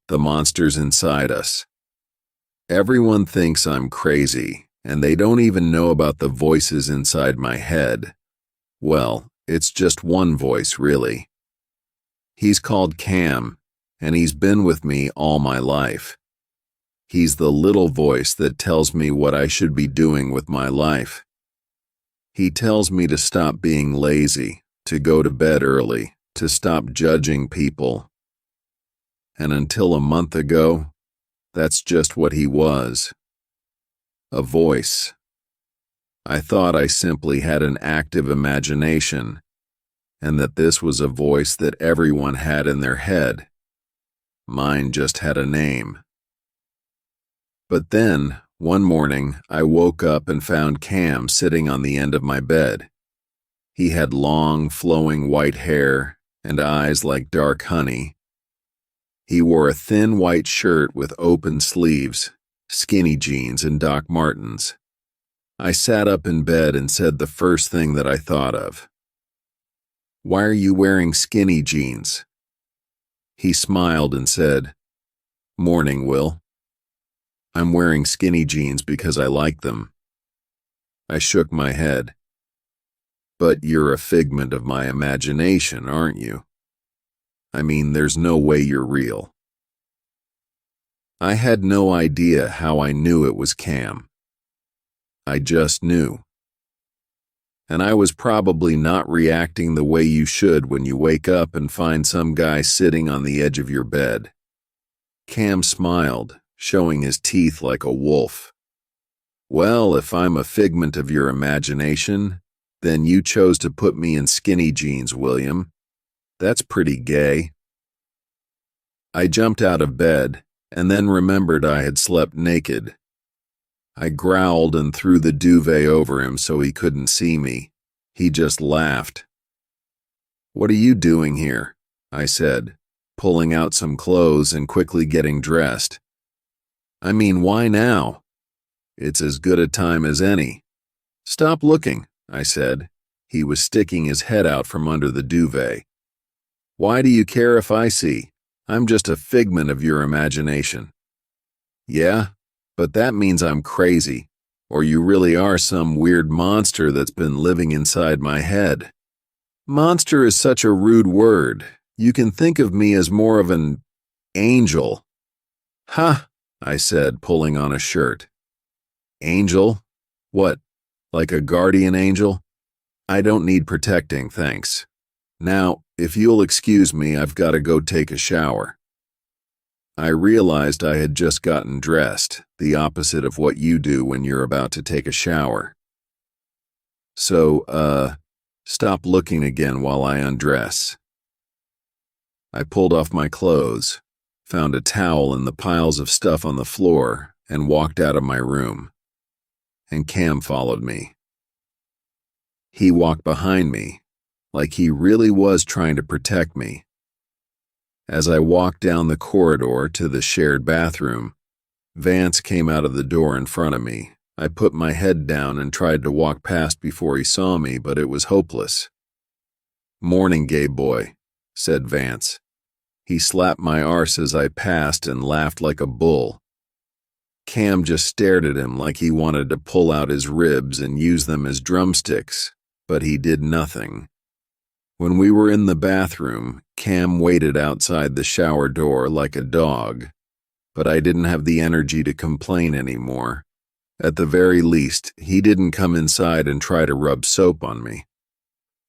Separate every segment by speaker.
Speaker 1: the monsters inside us. Everyone thinks I'm crazy, and they don't even know about the voices inside my head. Well, it's just one voice, really. He's called Cam, and he's been with me all my life. He's the little voice that tells me what I should be doing with my life. He tells me to stop being lazy, to go to bed early, to stop judging people. And until a month ago, that's just what he was. A voice. I thought I simply had an active imagination, and that this was a voice that everyone had in their head. Mine just had a name. But then, one morning, I woke up and found Cam sitting on the end of my bed. He had long, flowing white hair and eyes like dark honey. He wore a thin white shirt with open sleeves, skinny jeans, and Doc Martens. I sat up in bed and said the first thing that I thought of. "Why are you wearing skinny jeans?" He smiled and said, "Morning, Will. I'm wearing skinny jeans because I like them." I shook my head. "But you're a figment of my imagination, aren't you? I mean, there's no way you're real." I had no idea how I knew it was Cam. I just knew. And I was probably not reacting the way you should when you wake up and find some guy sitting on the edge of your bed. Cam smiled, showing his teeth like a wolf. "Well, if I'm a figment of your imagination, then you chose to put me in skinny jeans, William. That's pretty gay." I jumped out of bed and then remembered I had slept naked. I growled and threw the duvet over him so he couldn't see me. He just laughed. "What are you doing here?" I said, pulling out some clothes and quickly getting dressed. "I mean, why now? It's as good a time as any." "Stop looking," I said. He was sticking his head out from under the duvet. "Why do you care if I see? I'm just a figment of your imagination." "Yeah, but that means I'm crazy, or you really are some weird monster that's been living inside my head." "Monster is such a rude word. You can think of me as more of an angel." "Ha," I said, pulling on a shirt. "Angel? What, like a guardian angel? I don't need protecting, thanks. Now, if you'll excuse me, I've got to go take a shower." I realized I had just gotten dressed, the opposite of what you do when you're about to take a shower. So, stop looking again while I undress." I pulled off my clothes, found a towel in the piles of stuff on the floor, and walked out of my room. And Cam followed me. He walked behind me, like he really was trying to protect me. As I walked down the corridor to the shared bathroom, Vance came out of the door in front of me. I put my head down and tried to walk past before he saw me, but it was hopeless. "Morning, gay boy," said Vance. He slapped my arse as I passed and laughed like a bull. Cam just stared at him like he wanted to pull out his ribs and use them as drumsticks, but he did nothing. When we were in the bathroom, Cam waited outside the shower door like a dog, but I didn't have the energy to complain anymore. At the very least, he didn't come inside and try to rub soap on me.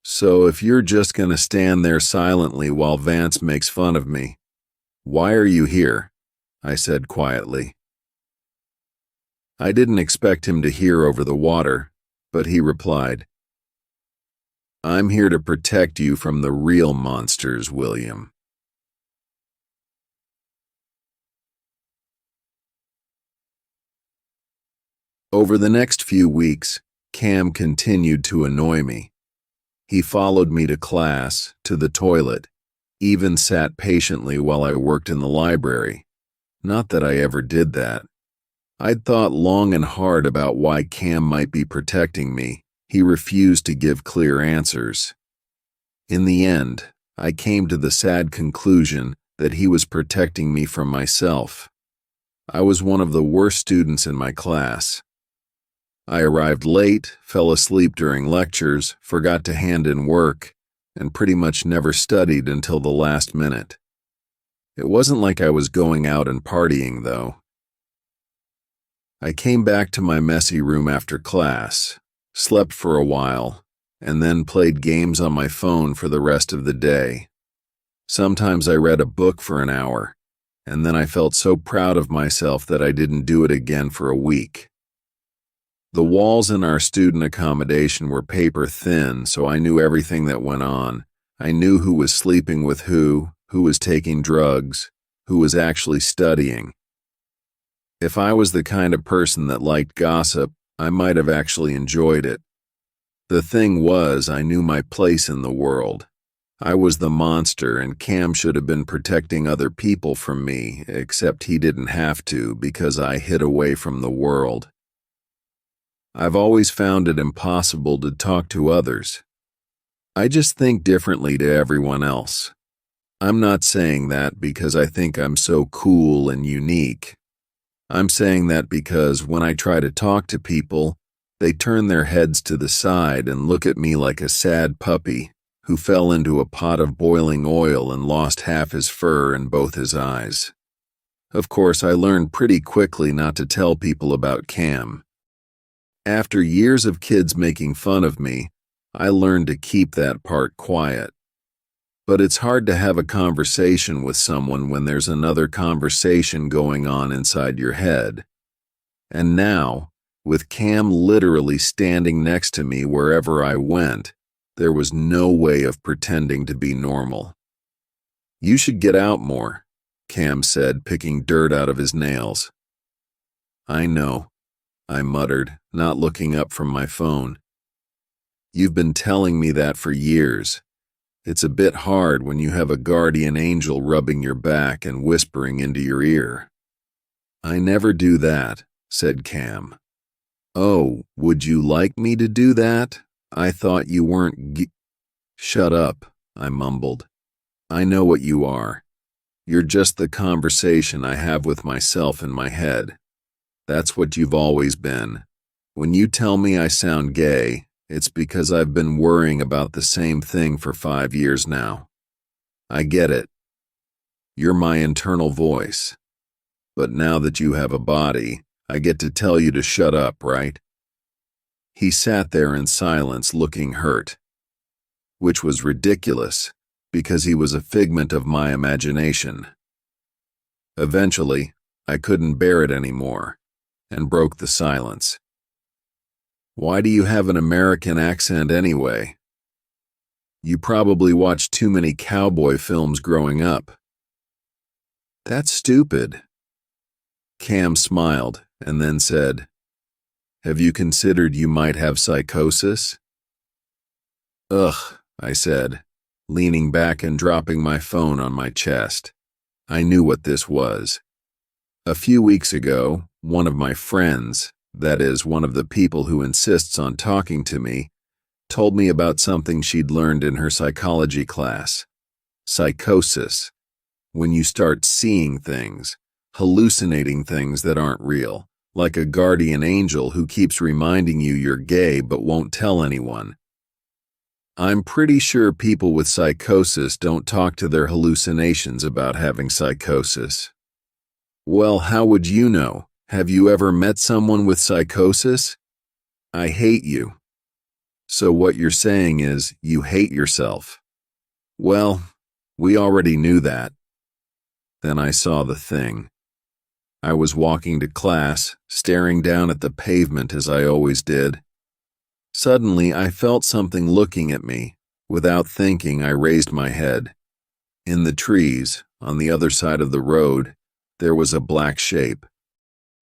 Speaker 1: "So if you're just gonna stand there silently while Vance makes fun of me, why are you here?" I said quietly. I didn't expect him to hear over the water, but he replied, "I'm here to protect you from the real monsters, William." Over the next few weeks, Cam continued to annoy me. He followed me to class, to the toilet, even sat patiently while I worked in the library. Not that I ever did that. I'd thought long and hard about why Cam might be protecting me. He refused to give clear answers. In the end, I came to the sad conclusion that he was protecting me from myself. I was one of the worst students in my class. I arrived late, fell asleep during lectures, forgot to hand in work, and pretty much never studied until the last minute. It wasn't like I was going out and partying, though. I came back to my messy room after class, slept for a while, and then played games on my phone for the rest of the day. Sometimes I read a book for an hour, and then I felt so proud of myself that I didn't do it again for a week. The walls in our student accommodation were paper thin, so I knew everything that went on. I knew who was sleeping with who was taking drugs, who was actually studying. If I was the kind of person that liked gossip, I might have actually enjoyed it. The thing was, I knew my place in the world. I was the monster, and Cam should have been protecting other people from me, except he didn't have to because I hid away from the world. I've always found it impossible to talk to others. I just think differently to everyone else. I'm not saying that because I think I'm so cool and unique. I'm saying that because when I try to talk to people, they turn their heads to the side and look at me like a sad puppy who fell into a pot of boiling oil and lost half his fur and both his eyes. Of course, I learned pretty quickly not to tell people about Cam. After years of kids making fun of me, I learned to keep that part quiet. But it's hard to have a conversation with someone when there's another conversation going on inside your head. And now, with Cam literally standing next to me wherever I went, there was no way of pretending to be normal. "You should get out more," Cam said, picking dirt out of his nails. "I know," I muttered, not looking up from my phone. "You've been telling me that for years. It's a bit hard when you have a guardian angel rubbing your back and whispering into your ear." "I never do that," said Cam. "Oh, would you like me to do that? I thought you weren't "Shut up," I mumbled. "I know what you are. You're just the conversation I have with myself in my head. That's what you've always been. When you tell me I sound gay, it's because I've been worrying about the same thing for 5 years now. I get it. You're my internal voice. But now that you have a body, I get to tell you to shut up, right?" He sat there in silence, looking hurt, which was ridiculous because he was a figment of my imagination. Eventually, I couldn't bear it anymore and broke the silence. "Why do you have an American accent anyway? You probably watched too many cowboy films growing up." "That's stupid." Cam smiled and then said, "Have you considered you might have psychosis?" "Ugh," I said, leaning back and dropping my phone on my chest. I knew what this was. A few weeks ago, one of my friends, that is, one of the people who insists on talking to me, told me about something she'd learned in her psychology class. Psychosis. When you start seeing things, hallucinating things that aren't real, like a guardian angel who keeps reminding you you're gay but won't tell anyone. I'm pretty sure people with psychosis don't talk to their hallucinations about having psychosis. Well, how would you know? Have you ever met someone with psychosis? I hate you. So what you're saying is you hate yourself. Well, we already knew that. Then I saw the thing. I was walking to class, staring down at the pavement as I always did. Suddenly, I felt something looking at me. Without thinking, I raised my head. In the trees, on the other side of the road, there was a black shape.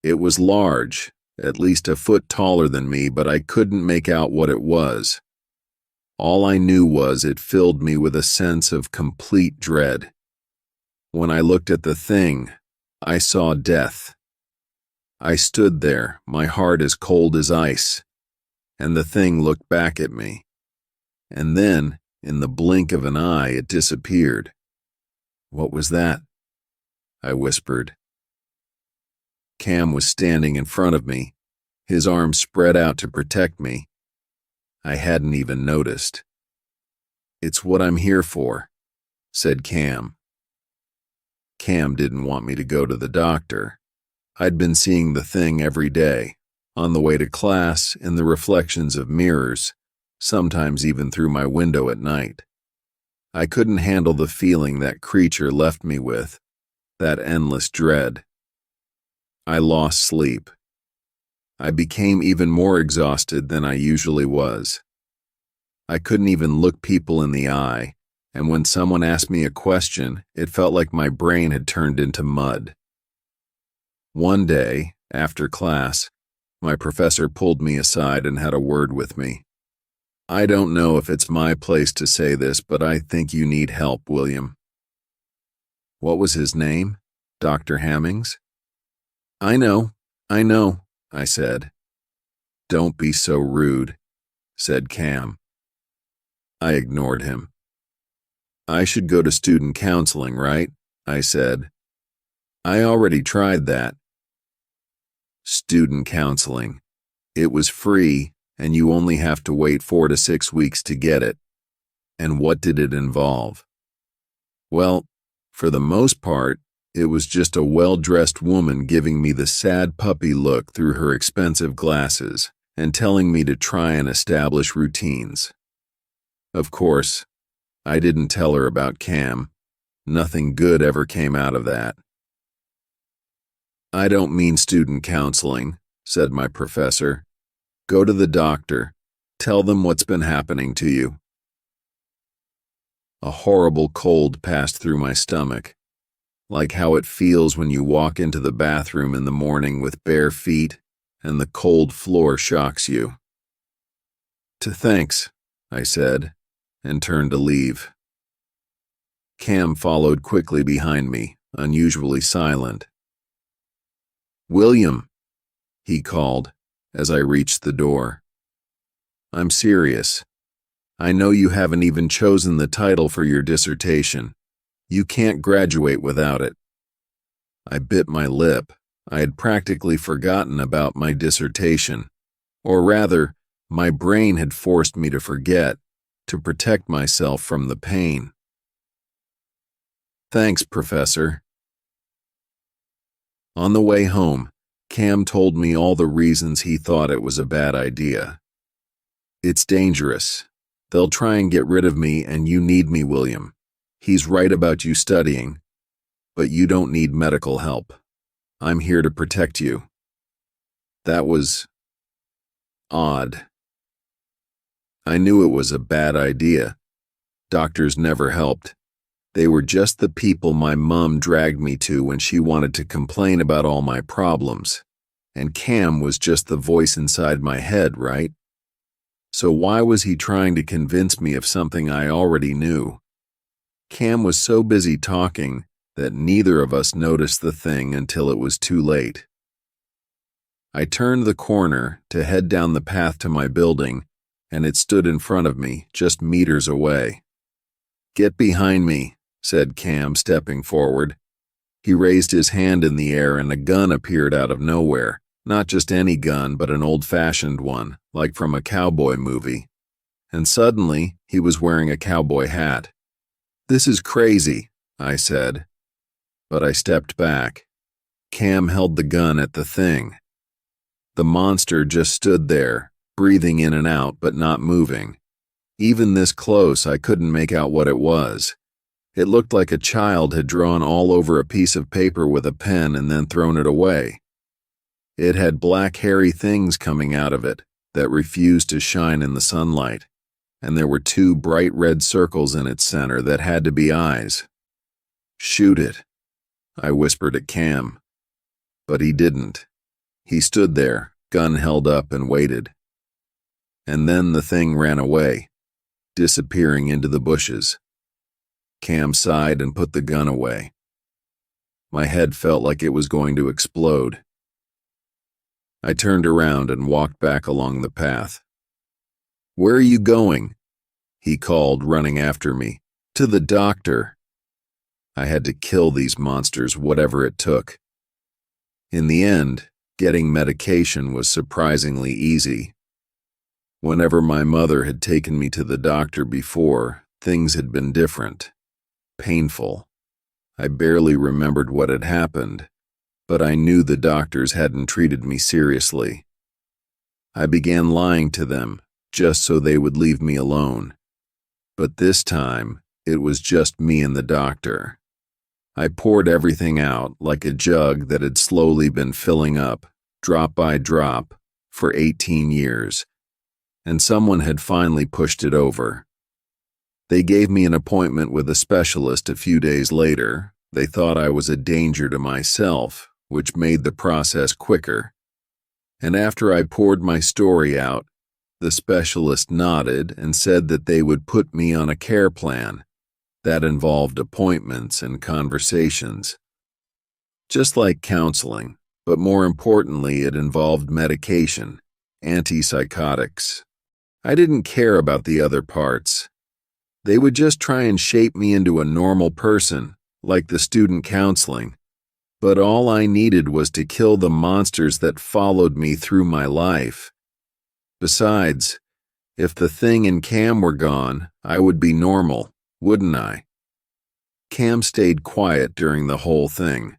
Speaker 1: It was large, at least a foot taller than me, but I couldn't make out what it was. All I knew was it filled me with a sense of complete dread. When I looked at the thing, I saw death. I stood there, my heart as cold as ice, and the thing looked back at me. And then, in the blink of an eye, it disappeared. What was that? I whispered. Cam was standing in front of me, his arms spread out to protect me. I hadn't even noticed. "It's what I'm here for," said Cam. Cam didn't want me to go to the doctor. I'd been seeing the thing every day, on the way to class, in the reflections of mirrors, sometimes even through my window at night. I couldn't handle the feeling that creature left me with, that endless dread. I lost sleep. I became even more exhausted than I usually was. I couldn't even look people in the eye, and when someone asked me a question, it felt like my brain had turned into mud. One day, after class, my professor pulled me aside and had a word with me. "I don't know if it's my place to say this, but I think you need help, William." What was his name? Dr. Hammings? I know, I said. "Don't be so rude," said Cam. I ignored him. "I should go to student counseling, right?" I said. "I already tried that." Student counseling. It was free, and you only have to wait 4 to 6 weeks to get it. And what did it involve? Well, for the most part, it was just a well-dressed woman giving me the sad puppy look through her expensive glasses and telling me to try and establish routines. Of course, I didn't tell her about Cam. Nothing good ever came out of that. "I don't mean student counseling," said my professor. "Go to the doctor. Tell them what's been happening to you." A horrible cold passed through my stomach, like how it feels when you walk into the bathroom in the morning with bare feet and the cold floor shocks you. Thanks," I said, and turned to leave. Cam followed quickly behind me, unusually silent. "William," he called as I reached the door. "I'm serious. I know you haven't even chosen the title for your dissertation. You can't graduate without it." I bit my lip. I had practically forgotten about my dissertation, or rather, my brain had forced me to forget, to protect myself from the pain. "Thanks, Professor." On the way home, Cam told me all the reasons he thought it was a bad idea. "It's dangerous. They'll try and get rid of me, and you need me, William. He's right about you studying, but you don't need medical help. I'm here to protect you." That was odd. I knew it was a bad idea. Doctors never helped. They were just the people my mom dragged me to when she wanted to complain about all my problems. And Cam was just the voice inside my head, right? So why was he trying to convince me of something I already knew? Cam was so busy talking that neither of us noticed the thing until it was too late. I turned the corner to head down the path to my building, and it stood in front of me, just meters away. "Get behind me," said Cam, stepping forward. He raised his hand in the air and a gun appeared out of nowhere. Not just any gun, but an old-fashioned one, like from a cowboy movie. And suddenly, he was wearing a cowboy hat. "This is crazy," I said. But I stepped back. Cam held the gun at the thing. The monster just stood there, breathing in and out, but not moving. Even this close, I couldn't make out what it was. It looked like a child had drawn all over a piece of paper with a pen and then thrown it away. It had black hairy things coming out of it that refused to shine in the sunlight, and there were 2 bright red circles in its center that had to be eyes. "Shoot it," I whispered at Cam. But he didn't. He stood there, gun held up, and waited. And then the thing ran away, disappearing into the bushes. Cam sighed and put the gun away. My head felt like it was going to explode. I turned around and walked back along the path. "Where are you going?" he called, running after me. "To the doctor." I had to kill these monsters, whatever it took. In the end, getting medication was surprisingly easy. Whenever my mother had taken me to the doctor before, things had been different. Painful. I barely remembered what had happened, but I knew the doctors hadn't treated me seriously. I began lying to them, just so they would leave me alone. But this time, it was just me and the doctor. I poured everything out like a jug that had slowly been filling up, drop by drop, for 18 years, and someone had finally pushed it over. They gave me an appointment with a specialist a few days later. They thought I was a danger to myself, which made the process quicker. And after I poured my story out, the specialist nodded and said that they would put me on a care plan that involved appointments and conversations. Just like counseling, but more importantly, it involved medication, antipsychotics. I didn't care about the other parts. They would just try and shape me into a normal person, like the student counseling. But all I needed was to kill the monsters that followed me through my life. Besides, if the thing and Cam were gone, I would be normal, wouldn't I? Cam stayed quiet during the whole thing.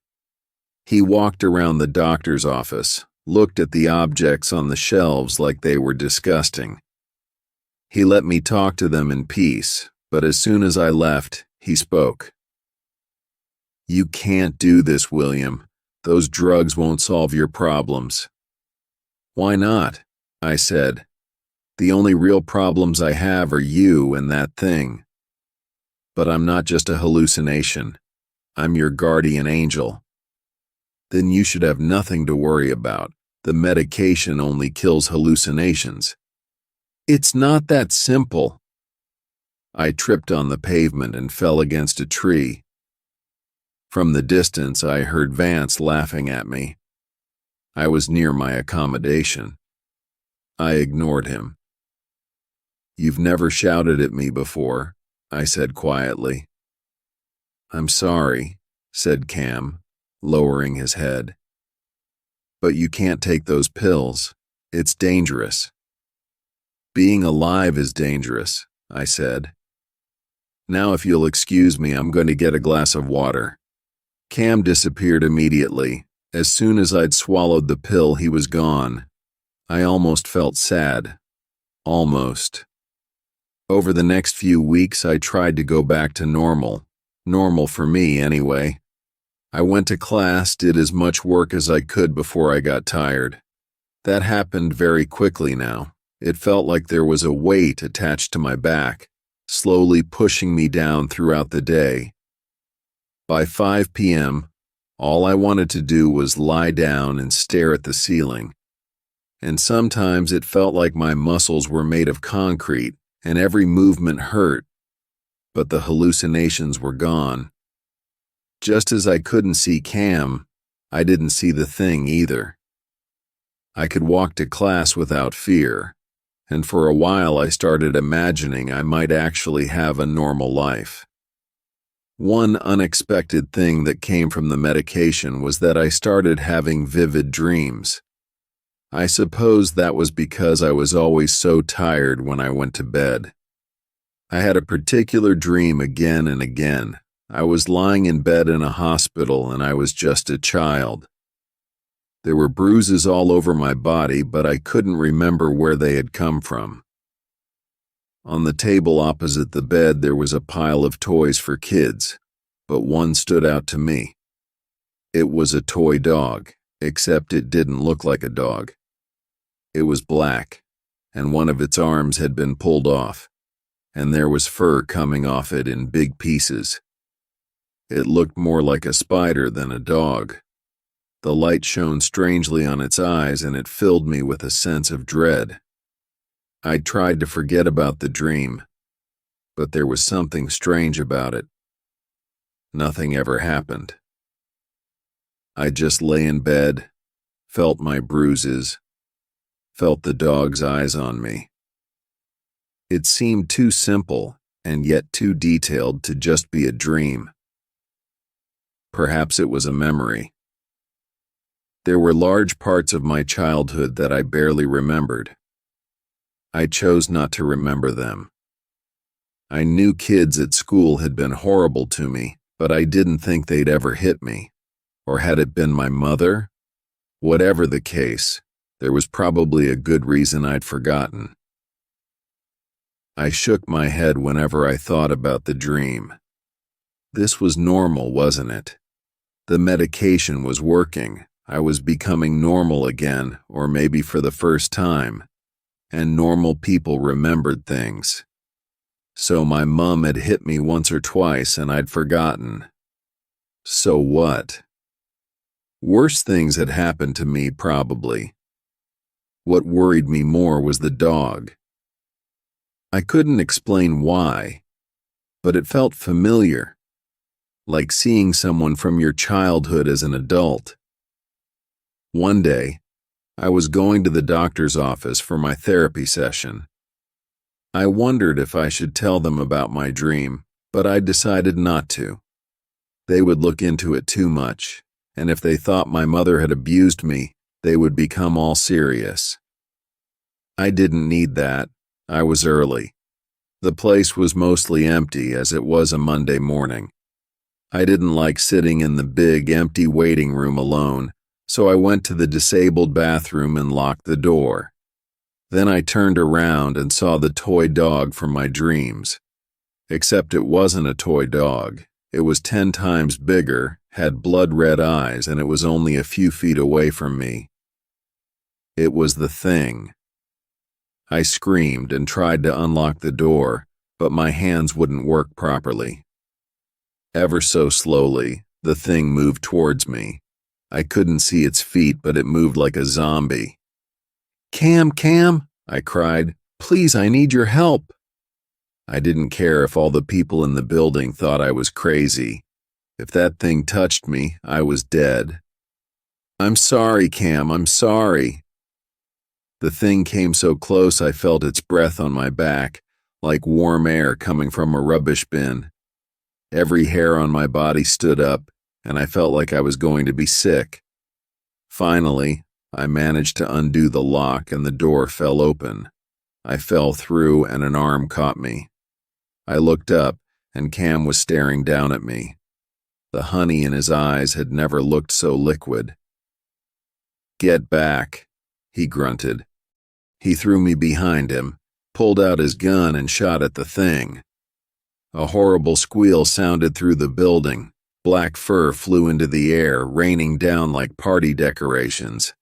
Speaker 1: He walked around the doctor's office, looked at the objects on the shelves like they were disgusting. He let me talk to them in peace, but as soon as I left, he spoke. "You can't do this, William. Those drugs won't solve your problems." "Why not?" I said. "The only real problems I have are you and that thing." "But I'm not just a hallucination. I'm your guardian angel." "Then you should have nothing to worry about. The medication only kills hallucinations." "It's not that simple." I tripped on the pavement and fell against a tree. From the distance, I heard Vance laughing at me. I was near my accommodation. I ignored him. "You've never shouted at me before," I said quietly. "I'm sorry," said Cam, lowering his head. "But you can't take those pills. It's dangerous." "Being alive is dangerous," I said. "Now if you'll excuse me, I'm going to get a glass of water." Cam disappeared immediately. As soon as I'd swallowed the pill, he was gone. I almost felt sad. Almost. Over the next few weeks, I tried to go back to normal. Normal for me, anyway. I went to class, did as much work as I could before I got tired. That happened very quickly now. It felt like there was a weight attached to my back, slowly pushing me down throughout the day. By 5 p.m., all I wanted to do was lie down and stare at the ceiling. And sometimes it felt like my muscles were made of concrete and every movement hurt. But the hallucinations were gone. Just as I couldn't see Cam, I didn't see the thing either. I could walk to class without fear, and for a while I started imagining I might actually have a normal life. One unexpected thing that came from the medication was that I started having vivid dreams. I suppose that was because I was always so tired when I went to bed. I had a particular dream again and again. I was lying in bed in a hospital and I was just a child. There were bruises all over my body, but I couldn't remember where they had come from. On the table opposite the bed there was a pile of toys for kids, but one stood out to me. It was a toy dog, except it didn't look like a dog. It was black, and one of its arms had been pulled off, and there was fur coming off it in big pieces. It looked more like a spider than a dog. The light shone strangely on its eyes, and it filled me with a sense of dread. I tried to forget about the dream, but there was something strange about it. Nothing ever happened. I just lay in bed, felt my bruises, felt the dog's eyes on me. It seemed too simple and yet too detailed to just be a dream. Perhaps it was a memory. There were large parts of my childhood that I barely remembered. I chose not to remember them. I knew kids at school had been horrible to me, but I didn't think they'd ever hit me. Or had it been my mother? Whatever the case, there was probably a good reason I'd forgotten. I shook my head whenever I thought about the dream. This was normal, wasn't it? The medication was working. I was becoming normal again, or maybe for the first time. And normal people remembered things. So my mom had hit me once or twice and I'd forgotten. So what? Worse things had happened to me, probably. What worried me more was the dog. I couldn't explain why, but it felt familiar, like seeing someone from your childhood as an adult. One day, I was going to the doctor's office for my therapy session. I wondered if I should tell them about my dream, but I decided not to. They would look into it too much, and if they thought my mother had abused me, they would become all serious. I didn't need that. I was early. The place was mostly empty as it was a Monday morning. I didn't like sitting in the big, empty waiting room alone, so I went to the disabled bathroom and locked the door. Then I turned around and saw the toy dog from my dreams. Except it wasn't a toy dog. It was 10 times bigger, had blood-red eyes, and it was only a few feet away from me. It was the thing. I screamed and tried to unlock the door, but my hands wouldn't work properly. Ever so slowly, the thing moved towards me. I couldn't see its feet, but it moved like a zombie. Cam, I cried. Please, I need your help. I didn't care if all the people in the building thought I was crazy. If that thing touched me, I was dead. I'm sorry, Cam, I'm sorry. The thing came so close I felt its breath on my back, like warm air coming from a rubbish bin. Every hair on my body stood up, and I felt like I was going to be sick. Finally, I managed to undo the lock and the door fell open. I fell through and an arm caught me. I looked up, and Cam was staring down at me. The honey in his eyes had never looked so liquid. Get back, he grunted. He threw me behind him, pulled out his gun and shot at the thing. A horrible squeal sounded through the building. Black fur flew into the air, raining down like party decorations.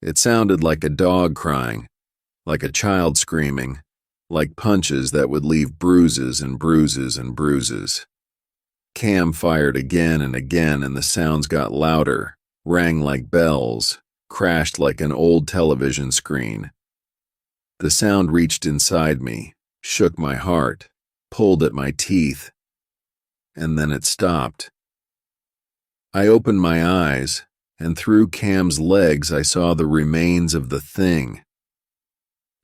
Speaker 1: It sounded like a dog crying, like a child screaming, like punches that would leave bruises and bruises and bruises. Cam fired again and again, and the sounds got louder, rang like bells, crashed like an old television screen. The sound reached inside me, shook my heart, pulled at my teeth, and then it stopped. I opened my eyes, and through Cam's legs I saw the remains of the thing.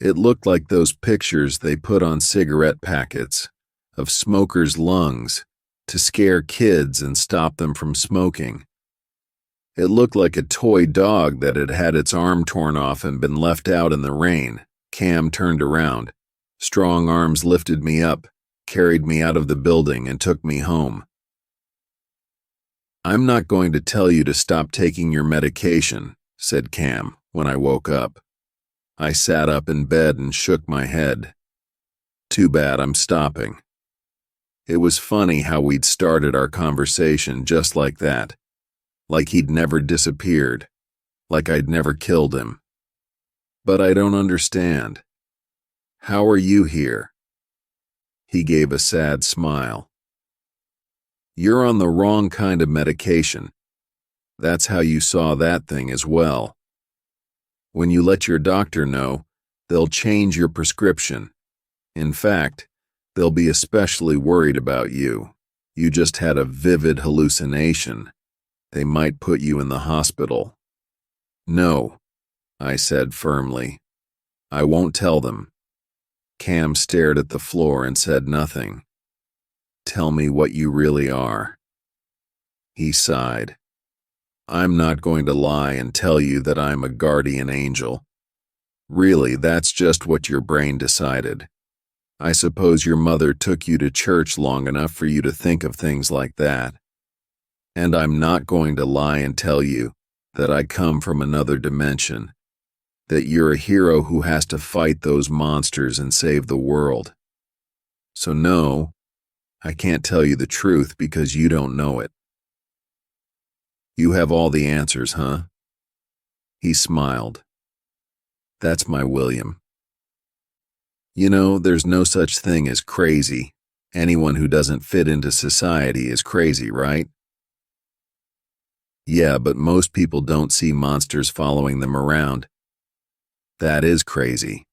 Speaker 1: It looked like those pictures they put on cigarette packets of smokers' lungs to scare kids and stop them from smoking. It looked like a toy dog that had had its arm torn off and been left out in the rain. Cam turned around. Strong arms lifted me up, carried me out of the building, and took me home. I'm not going to tell you to stop taking your medication, said Cam when I woke up. I sat up in bed and shook my head. Too bad I'm stopping. It was funny how we'd started our conversation just like that. Like he'd never disappeared, like I'd never killed him. But I don't understand. How are you here? He gave a sad smile. You're on the wrong kind of medication. That's how you saw that thing as well. When you let your doctor know, they'll change your prescription. In fact, they'll be especially worried about you. You just had a vivid hallucination. They might put you in the hospital. No, I said firmly. I won't tell them. Cam stared at the floor and said nothing. Tell me what you really are. He sighed. I'm not going to lie and tell you that I'm a guardian angel. Really, that's just what your brain decided. I suppose your mother took you to church long enough for you to think of things like that. And I'm not going to lie and tell you that I come from another dimension, that you're a hero who has to fight those monsters and save the world. So no, I can't tell you the truth because you don't know it. You have all the answers, huh? He smiled. That's my William. You know, there's no such thing as crazy. Anyone who doesn't fit into society is crazy, right? Yeah, but most people don't see monsters following them around. That is crazy.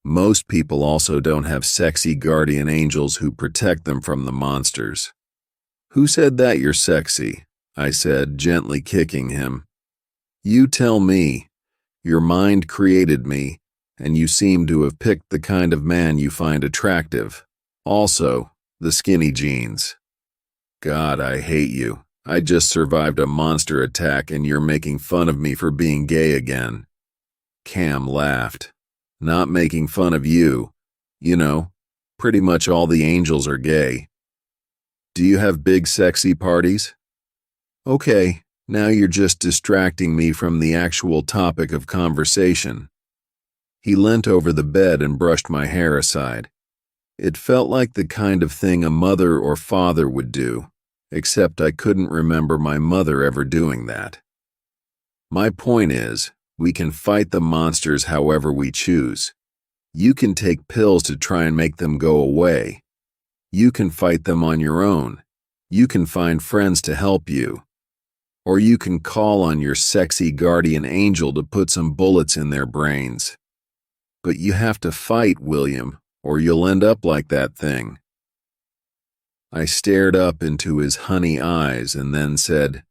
Speaker 1: Most people also don't have sexy guardian angels who protect them from the monsters. Who said that you're sexy? I said, gently kicking him. You tell me. Your mind created me, and you seem to have picked the kind of man you find attractive. Also, the skinny jeans. God, I hate you. I just survived a monster attack and you're making fun of me for being gay again. Cam laughed. Not making fun of you. You know, pretty much all the angels are gay. Do you have big sexy parties? Okay, now you're just distracting me from the actual topic of conversation. He leant over the bed and brushed my hair aside. It felt like the kind of thing a mother or father would do, except I couldn't remember my mother ever doing that. My point is, we can fight the monsters however we choose. You can take pills to try and make them go away. You can fight them on your own. You can find friends to help you. Or you can call on your sexy guardian angel to put some bullets in their brains. But you have to fight, William, or you'll end up like that thing. I stared up into his honey eyes and then said,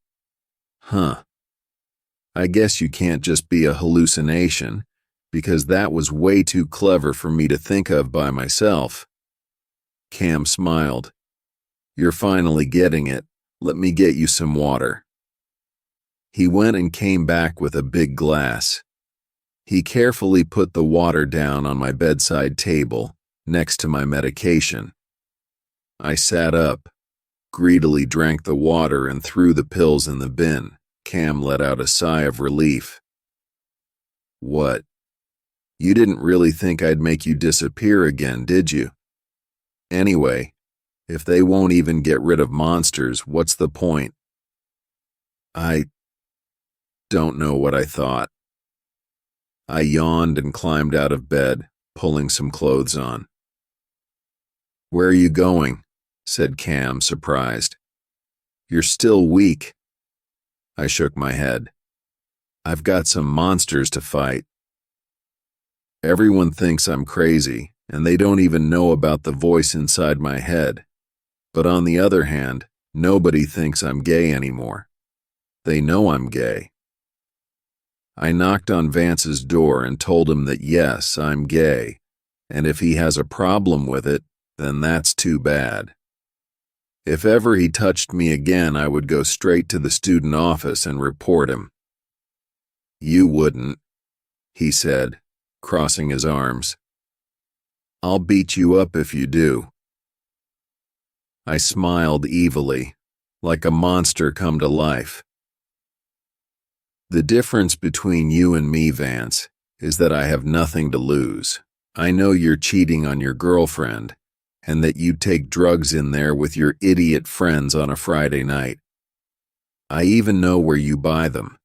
Speaker 1: Huh. I guess you can't just be a hallucination, because that was way too clever for me to think of by myself. Cam smiled. You're finally getting it. Let me get you some water. He went and came back with a big glass. He carefully put the water down on my bedside table, next to my medication. I sat up, greedily drank the water and threw the pills in the bin. Cam let out a sigh of relief. What? You didn't really think I'd make you disappear again, did you? Anyway, if they won't even get rid of monsters, what's the point? I don't know what I thought. I yawned and climbed out of bed, pulling some clothes on. Where are you going? Said Cam, surprised. You're still weak. I shook my head. I've got some monsters to fight. Everyone thinks I'm crazy, and they don't even know about the voice inside my head. But on the other hand, nobody thinks I'm gay anymore. They know I'm gay. I knocked on Vance's door and told him that yes, I'm gay, and if he has a problem with it, then that's too bad. If ever he touched me again, I would go straight to the student office and report him. You wouldn't, he said, crossing his arms. I'll beat you up if you do. I smiled evilly, like a monster come to life. The difference between you and me, Vance, is that I have nothing to lose. I know you're cheating on your girlfriend, and that you take drugs in there with your idiot friends on a Friday night. I even know where you buy them.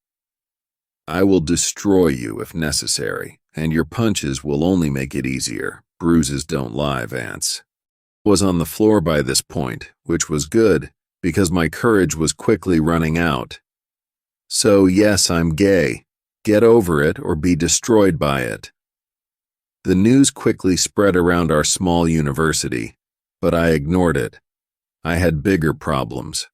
Speaker 1: I will destroy you if necessary, and your punches will only make it easier. Bruises don't lie, Vance. I was on the floor by this point, which was good, because my courage was quickly running out. So yes, I'm gay. Get over it or be destroyed by it. The news quickly spread around our small university, but I ignored it. I had bigger problems.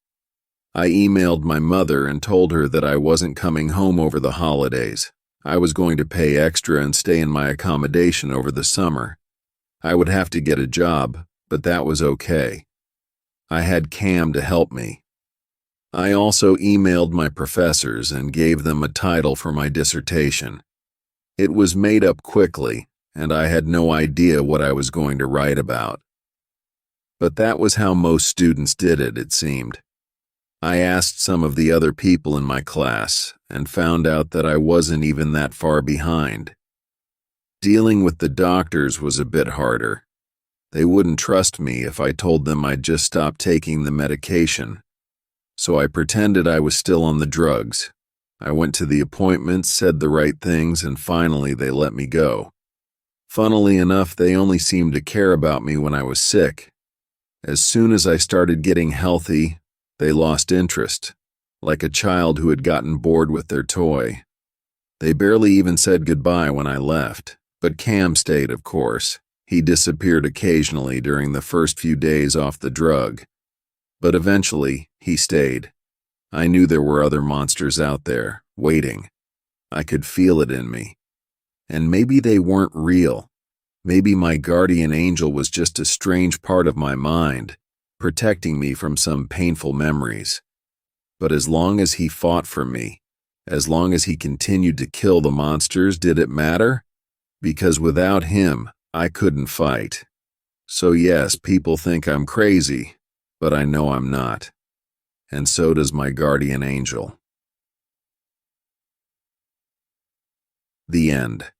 Speaker 1: I emailed my mother and told her that I wasn't coming home over the holidays. I was going to pay extra and stay in my accommodation over the summer. I would have to get a job, but that was okay. I had Cam to help me, I also emailed my professors and gave them a title for my dissertation. It was made up quickly, and I had no idea what I was going to write about. But that was how most students did it, it seemed. I asked some of the other people in my class and found out that I wasn't even that far behind. Dealing with the doctors was a bit harder. They wouldn't trust me if I told them I'd just stopped taking the medication. So I pretended I was still on the drugs. I went to the appointments, said the right things, and finally they let me go. Funnily enough, they only seemed to care about me when I was sick. As soon as I started getting healthy, they lost interest, like a child who had gotten bored with their toy. They barely even said goodbye when I left, but Cam stayed, of course. He disappeared occasionally during the first few days off the drug. But eventually, he stayed. I knew there were other monsters out there, waiting. I could feel it in me. And maybe they weren't real. Maybe my guardian angel was just a strange part of my mind, protecting me from some painful memories. But as long as he fought for me, as long as he continued to kill the monsters, did it matter? Because without him, I couldn't fight. So yes, people think I'm crazy, but I know I'm not. And so does my guardian angel. The end.